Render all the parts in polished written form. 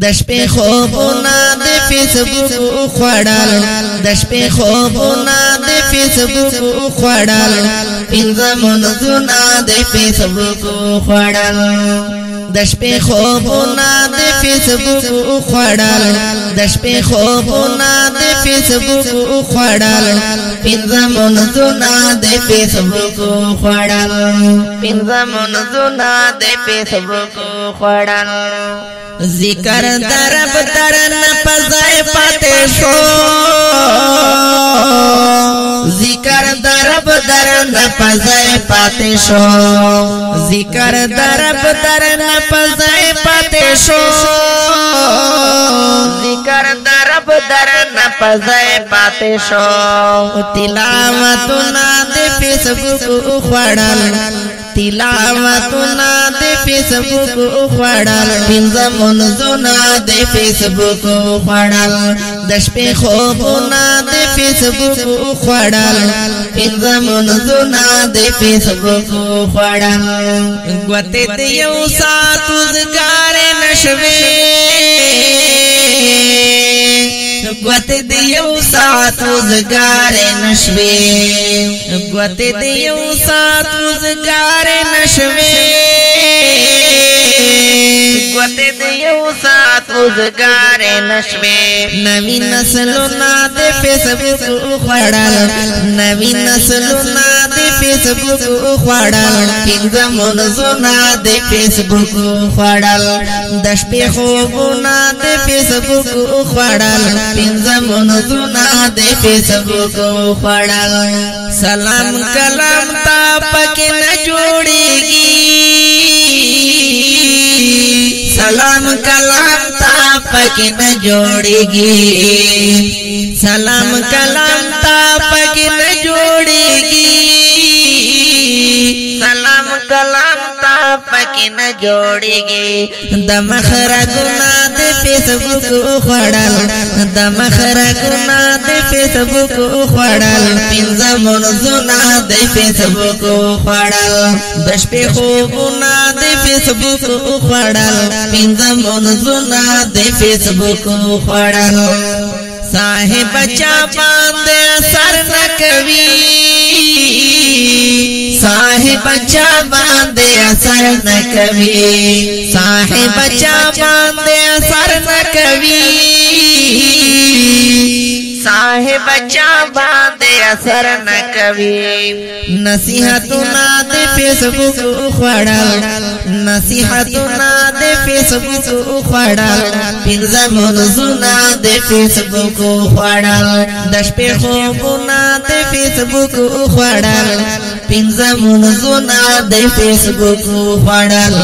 د شپې خوبونه د فیسبوک خوړل د شپې خوبونه د فیسبوک خوړل پنځه منځونه د فیسبوک خوړل د شپې خوبونه د فیسبوک خوړل د شپې خوبونه د فیسبوک خوړل پنځه منځونه د فیسبوک خوړل پنځه منځونه د فیسبوک خوړل ذکر درب درن پزای پاتې شو ذکر درب درن پزای پاتې شو ذکر درب درن پزای پاتې شو ذکر درب درن پزای پاتې شو تلاوتنا د فیسبوک خوړل تلاوتنا د فیسبوک خوړل پنځه منځونه د فیسبوک خوړل د شپې خوبونه د فیسبوک خوړل پنځه منځونه د فیسبوک خوړل ګوتې د یو ساعت وزګار نشوي ګوتې د یو ساعت وزګار نشوي ګوتې د یو ساعت وزګار نشوي ګوتې د یو ساعت وزګار نشوي نوی نسلونه د فیسبوک خوړل نوی نسلونه د فیسبوک خوړل پنځه منځونه د فیسبوک خوړل د شپې خوبونه د فیسبوک خوړل پنځه منځونه د فیسبوک خوړل سلام کلام تا پکې نه جوړيږي سلام کلام تا پکې نه جوړيږي سلام کلام تا پکې نه جوړيږي سلام کلام تا پکې نه جوړيږي د مخرجونه د فیسبوک خوړل د مخرجونه د فیسبوک خوړل پنځه منځونه د فیسبوک خوړل د شپې خوبونه د فیسبوک خوړل پنځه منځونه د فیسبوک خوړل صاحب چا باندې اثر نه کوي صاحب چا باندې اثر نه کوي صاحب چا باندې اثر نه کوي صاحب چا باندې اثر نه کوي نصیحتونه د فیسبوک خوړل نصیحتونه د فیسبوک خوړل پنځه منځونه د فیسبوک خوړل د شپې خوبونه د فیسبوک خوړل پنځه منځونه د فیسبوک خوړل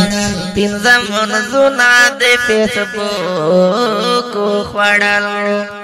پنځه منځونه د فیسبوک خوړل